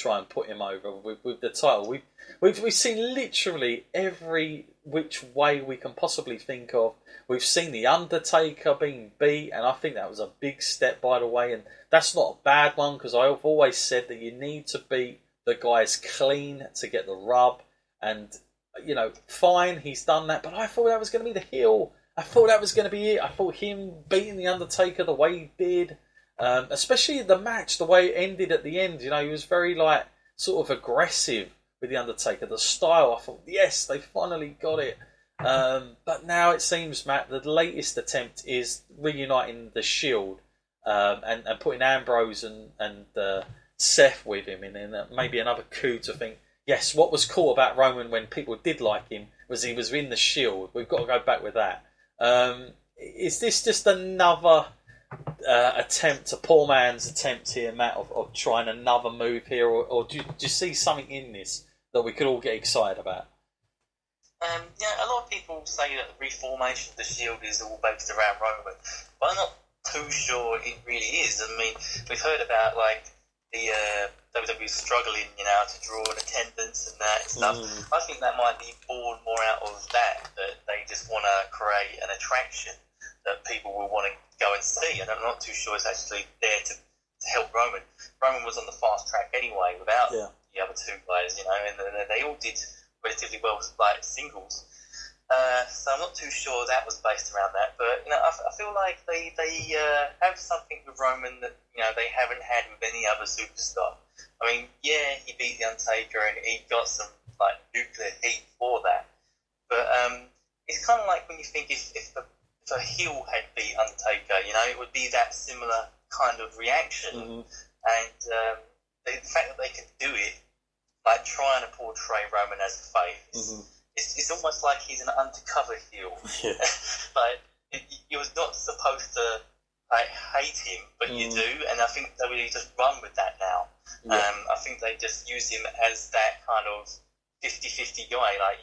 try and put him over with the title. We've seen literally every which way we can possibly think of. We've seen The Undertaker being beat, and I think that was a big step, by the way. And that's not a bad one, because I've always said that you need to beat the guys clean to get the rub. And, you know, fine, he's done that. But I thought that was going to be the heel. I thought that was going to be it. I thought him beating The Undertaker the way he did, especially the match, the way it ended at the end. You know, he was very, like, sort of aggressive with The Undertaker. The style, I thought, yes, they finally got it. But now it seems, Matt, the latest attempt is reuniting the Shield and putting Ambrose and Seth with him, and then maybe another coup to think, yes, what was cool about Roman when people did like him was he was in the Shield. We've got to go back with that. Is this just another attempt, a poor man's attempt here, Matt, of trying another move here, or do you see something in this that we could all get excited about? Yeah, a lot of people say that the reformation of the Shield is all based around Roman, but I'm not too sure it really is. I mean, we've heard about like the WWE struggling, you know, to draw an attendance and that stuff. I think that might be born more out of that they just want to create an attraction that people will want to go and see, and I'm not too sure it's actually there to help Roman. Roman was on the fast track anyway without the other two guys, you know, and they all did relatively well, like singles. So I'm not too sure that was based around that, but you know, I feel like they have something with Roman that, you know, they haven't had with any other superstar. I mean, yeah, he beat The Undertaker and he got some like nuclear heat for that, but it's kind of like when you think if a heel had beat Undertaker, you know, it would be that similar kind of reaction, and the fact that they can do it, like trying to portray Roman as a face, it's almost like he's an undercover heel. Like you're not supposed to like hate him, but you do, and I think WWE just run with that now. I think they just use him as that kind of 50-50 guy. Like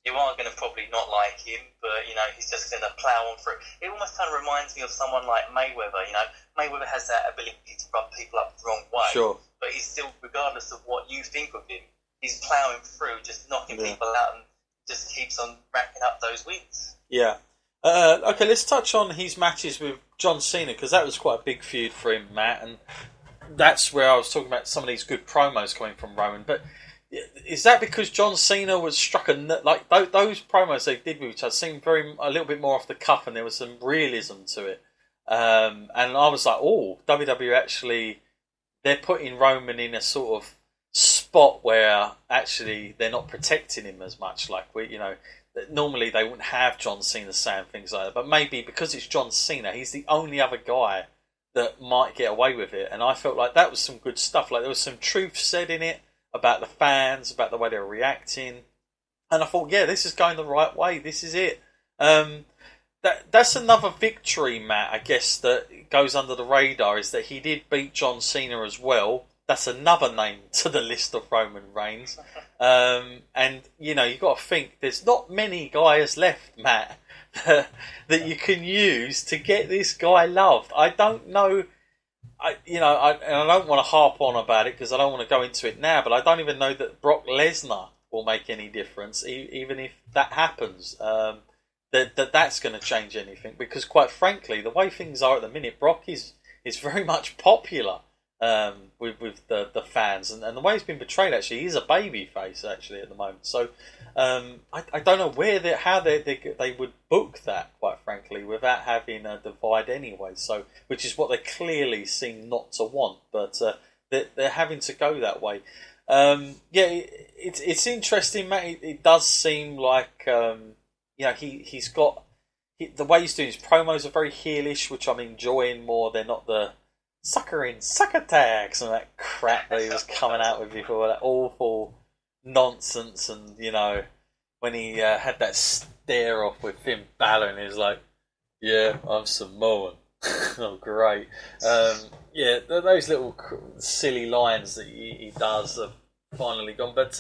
you are going to probably not like him, but you know he's just going to plow on through. It almost kind of reminds me of someone like Mayweather. You know, Mayweather has that ability to rub people up the wrong way. Sure. But he's still, regardless of what you think of him, he's ploughing through, just knocking people out, and just keeps on racking up those wins. Yeah. Okay, let's touch on his matches with John Cena, because that was quite a big feud for him, Matt, and that's where I was talking about some of these good promos coming from Roman. But is that because John Cena was struck like those promos they did with each other seemed a little bit more off the cuff, and there was some realism to it. And I was like, oh, WWE actually, they're putting Roman in a sort of spot where actually they're not protecting him as much. Like normally they wouldn't have John Cena saying things like that, but maybe because it's John Cena, he's the only other guy that might get away with it. And I felt like that was some good stuff. Like there was some truth said in it about the fans, about the way they were reacting, and I thought, yeah, this is going the right way. This is it. That's another victory, Matt, I guess, that goes under the radar, is that he did beat John Cena as well. That's another name to the list of Roman Reigns. And, you know, you've got to think, there's not many guys left, Matt, that you can use to get this guy loved. I don't know, I don't want to harp on about it because I don't want to go into it now, but I don't even know that Brock Lesnar will make any difference, even if that happens. That's going to change anything, because quite frankly, the way things are at the minute, Brock is very much popular with the fans, and the way he's been portrayed, actually, he's a baby face actually at the moment. So I don't know how they would book that, quite frankly, without having a divide anyway. So which is what they clearly seem not to want, but they're having to go that way. It's interesting, Matt. It does seem like he's got the way he's doing his promos are very heelish, which I'm enjoying more. They're not the sucker tags and that crap that he was coming out with before, that awful nonsense. And you know, when he had that stare off with Finn Balor, and he was like, "Yeah, I'm Samoan." Oh, great! Those little silly lines that he does have finally gone, but.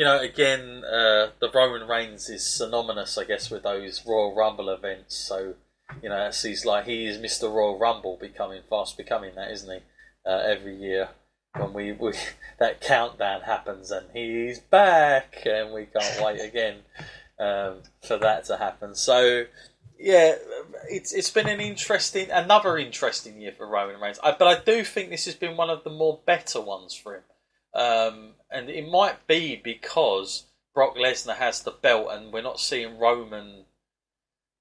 Again, the Roman Reigns is synonymous, I guess, with those Royal Rumble events. So, he is Mr. Royal Rumble, fast becoming that, isn't he? Every year. when we that countdown happens and he's back, and we can't wait again for that to happen. So yeah, it's been another interesting year for Roman Reigns. But I do think this has been one of the more better ones for him, and it might be because Brock Lesnar has the belt, and we're not seeing Roman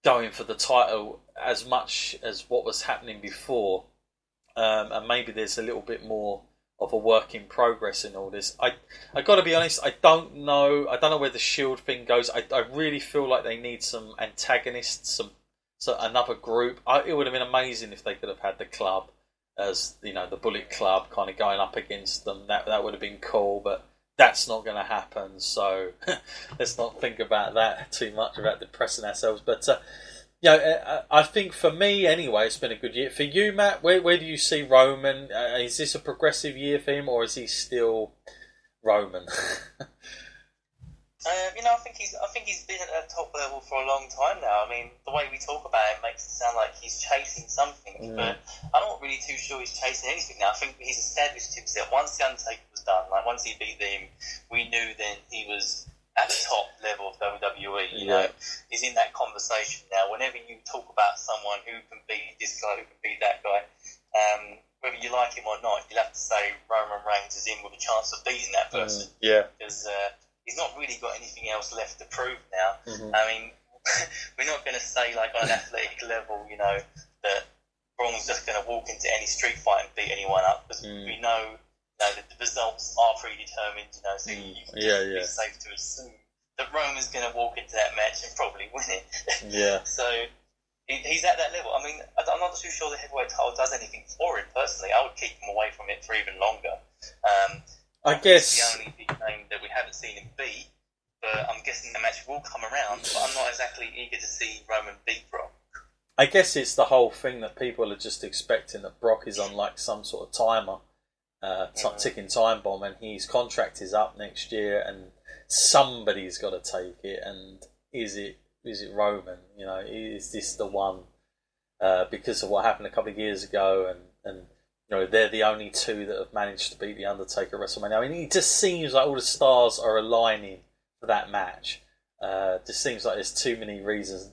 going for the title as much as what was happening before, and maybe there's a little bit more of a work in progress in all this. I got to be honest, I don't know where the Shield thing goes. I really feel like they need some antagonists, another group. It would have been amazing if they could have had the club as, you know, the Bullet Club kind of going up against them. That would have been cool, but that's not going to happen. So let's not think about that too much, about depressing ourselves. But I think for me anyway, it's been a good year. For you, Matt, where do you see Roman? Is this a progressive year for him, or is he still Roman? I think he's been at a top level for a long time now. I mean, the way we talk about him makes it sound like he's chasing something, but I'm not really too sure he's chasing anything now. I think he's established himself. Once the Undertaker was done, like once he beat him, we knew then he was at the top level of WWE. You know, he's in that conversation now. Whenever you talk about someone who can beat this guy, who can beat that guy, whether you like him or not, you'll have to say Roman Reigns is in with a chance of beating that person. Because he's not really got anything else left to prove now. I mean, we're not going to say, like, on an athletic level, you know, that Braun's just going to walk into any street fight and beat anyone up, because we know that the results are predetermined, you know, so you can be safe to assume that Roman's going to walk into that match and probably win it. So he's at that level. I mean, I'm not too sure the heavyweight title does anything for him personally. I would keep him away from it for even longer. I guess the only big name that we haven't seen him beat, but I'm guessing the match will come around. But I'm not exactly eager to see Roman beat Brock. I guess it's the whole thing that people are just expecting that Brock is on like some sort of timer, ticking time bomb, and his contract is up next year, and somebody's got to take it. And is it Roman? You know, is this the one? Because of what happened a couple of years ago, and you know, they're the only two that have managed to beat The Undertaker at WrestleMania. I mean, it just seems like all the stars are aligning for that match. Just seems like there's too many reasons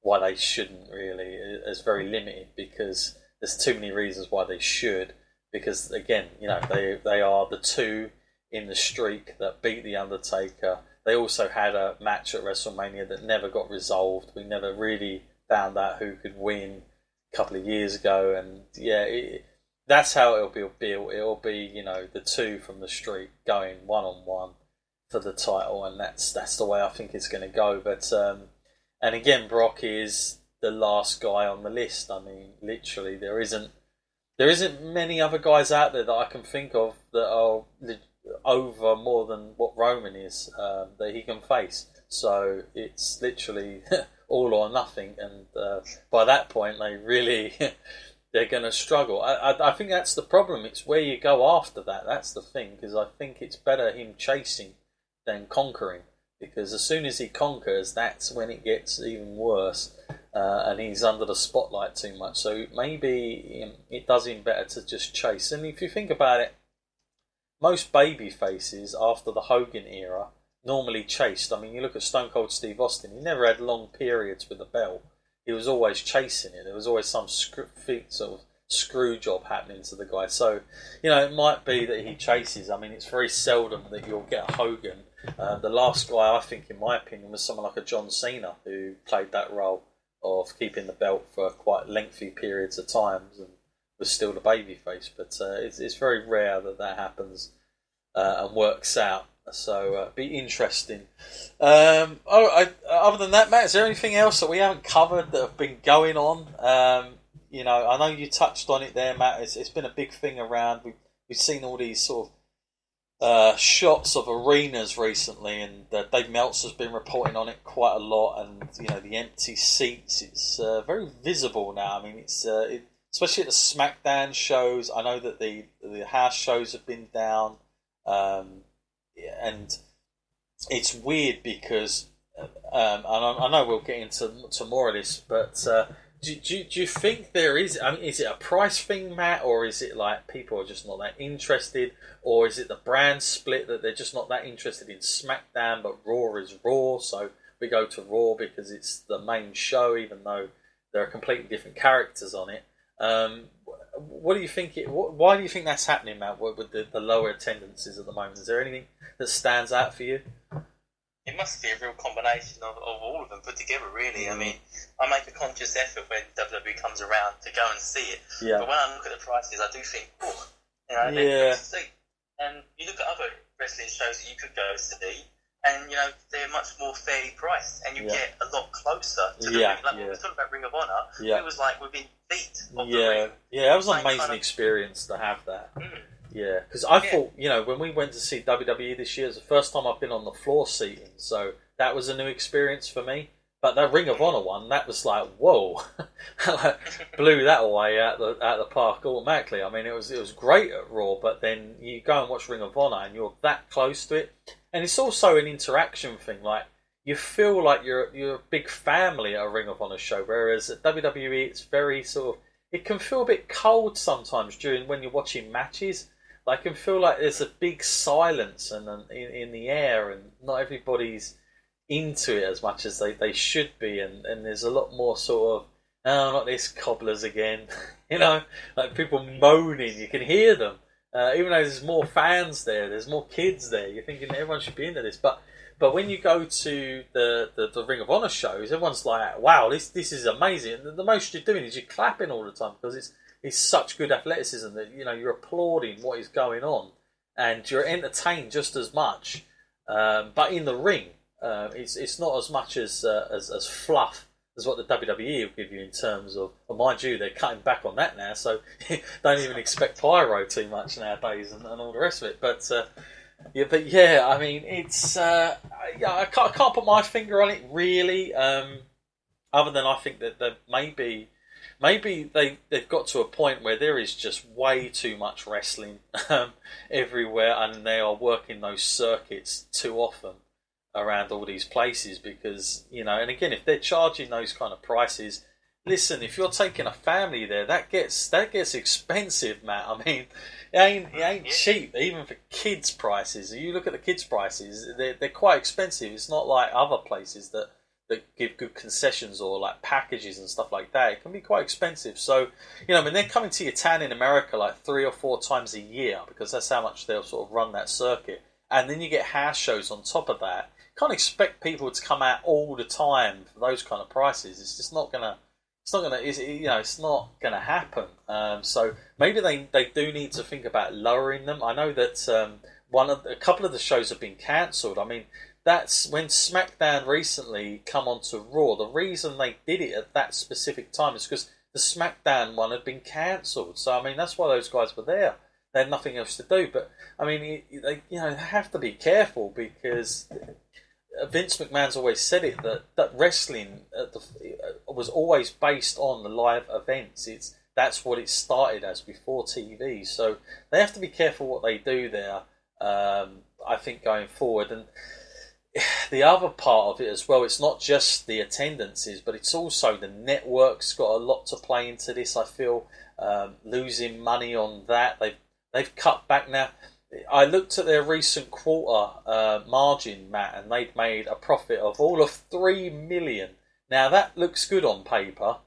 why they shouldn't, really. It's very limited, because there's too many reasons why they should. Because, again, you know, they are the two in the streak that beat The Undertaker. They also had a match at WrestleMania that never got resolved. We never really found out who could win couple of years ago, and that's how it'll be built. It'll be, you know, the two from the street going one-on-one for the title, and that's the way I think it's going to go. But and again, Brock is the last guy on the list. I mean, literally, there isn't many other guys out there that I can think of that are over more than what Roman is that he can face. So it's literally all or nothing, and by that point they're going to struggle. I think that's the problem. It's where you go after that. That's the thing, because I think it's better him chasing than conquering, because as soon as he conquers, that's when it gets even worse, and he's under the spotlight too much. So maybe it does him better to just chase. And if you think about it, most baby faces after the Hogan era normally chased. I mean, you look at Stone Cold Steve Austin, he never had long periods with the belt. He was always chasing it. There was always some sort of screw job happening to the guy. So, you know, it might be that he chases. I mean, it's very seldom that you'll get a Hogan. The last guy, I think, in my opinion, was someone like a John Cena, who played that role of keeping the belt for quite lengthy periods of times and was still the babyface. But it's very rare that happens and works out. So be interesting. Other than that, Matt, is there anything else that we haven't covered that have been going on? You know, I know you touched on it there, Matt. It's been a big thing around. We've seen all these sort of shots of arenas recently, and Dave Meltzer's been reporting on it quite a lot. And you know, the empty seats. It's very visible now. I mean, especially at the SmackDown shows. I know that the house shows have been down. And it's weird because, and I know we'll get into more of this, but Do you think there is? I mean, is it a price thing, Matt, or is it like people are just not that interested, or is it the brand split that they're just not that interested in SmackDown, but Raw is Raw, so we go to Raw because it's the main show, even though there are completely different characters on it. What do you think? Why do you think that's happening, Matt? With the lower attendances at the moment, is there anything that stands out for you? It must be a real combination of all of them put together, really. I mean, I make a conscious effort when WWE comes around to go and see it. Yeah. But when I look at the prices, I do think, oh, they're see. And you look at other wrestling shows that you could go see, and they're much more fairly priced, and you get a lot closer to the ring. Like when we were talking about Ring of Honor, it was like within feet of the ring. Yeah, that was an amazing experience to have that. Yeah, because I thought, when we went to see WWE this year, it was the first time I've been on the floor seating, so that was a new experience for me. But that Ring of Honor one, that was like, whoa, blew that away out the park automatically. I mean, it was great at Raw, but then you go and watch Ring of Honor and you're that close to it, and it's also an interaction thing. Like you feel like you're a big family at a Ring of Honor show, whereas at WWE it's very sort of, it can feel a bit cold sometimes when you're watching matches. I can feel like there's a big silence in the air, and not everybody's into it as much as they should be, and there's a lot more sort of, oh, not this cobblers again, like people moaning. You can hear them, even though there's more fans there's more kids there. You're thinking everyone should be into this, but when you go to the Ring of Honor shows, everyone's like, wow, this is amazing. And the most you're doing is you're clapping all the time because it's such good athleticism that you're applauding what is going on, and you're entertained just as much. But in the ring, it's not as much as fluff as what the WWE will give you in terms of. Well, mind you, they're cutting back on that now, so don't even expect pyro too much nowadays and all the rest of it. But I mean, it's I can't put my finger on it really. Other than I think that maybe they've got to a point where there is just way too much wrestling everywhere, and they are working those circuits too often around all these places because, and again, if they're charging those kind of prices, listen, if you're taking a family there, that gets expensive, Matt. I mean, it ain't cheap, even for kids' prices. You look at the kids' prices, they're quite expensive. It's not like other places that give good concessions or like packages and stuff like that. It can be quite expensive. So, when they're coming to your town in America like 3 or 4 times a year, because that's how much they'll sort of run that circuit, and then you get house shows on top of that, you can't expect people to come out all the time for those kind of prices. It's just not gonna. It's not gonna happen. So maybe they do need to think about lowering them. I know that a couple of the shows have been cancelled. I mean, that's when SmackDown recently come onto Raw. The reason they did it at that specific time is because the SmackDown one had been cancelled. So I mean, that's why those guys were there. They had nothing else to do. But I mean, they have to be careful because Vince McMahon's always said it that wrestling was always based on the live events. That's what it started as before TV. So they have to be careful what they do there. I think going forward, and the other part of it as well, it's not just the attendances, but it's also the network's got a lot to play into this. I feel losing money on that. They've cut back now. I looked at their recent quarter margin, Matt, and they'd made a profit of all of $3 million. Now that looks good on paper,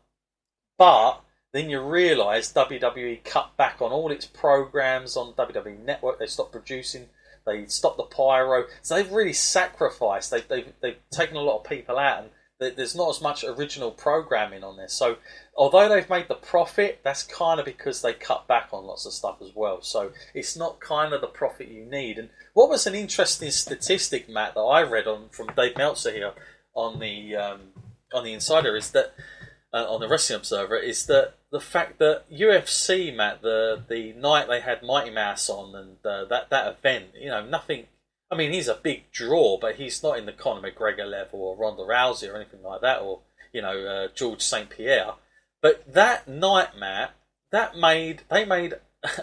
but then you realise WWE cut back on all its programs on WWE Network. They stopped producing. They stopped the pyro. So they've really sacrificed. They've taken a lot of people out, and there's not as much original programming on there. So although they've made the profit, that's kind of because they cut back on lots of stuff as well. So it's not kind of the profit you need. And what was an interesting statistic, Matt, that I read from Dave Meltzer here on the Insider is that on the Wrestling Observer is that the fact that UFC, Matt, the night they had Mighty Mouse on and that event, nothing. I mean, he's a big draw, but he's not in the Conor McGregor level or Ronda Rousey or anything like that, or George St. Pierre. But that night, Matt, they made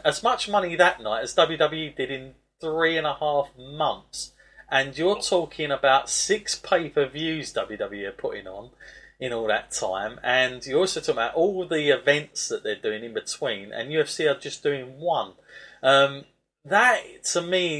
as much money that night as WWE did in 3.5 months. And you're talking about 6 pay-per-views WWE are putting on. in all that time, and you're also talking about all the events that they're doing in between, and UFC are just doing one. That to me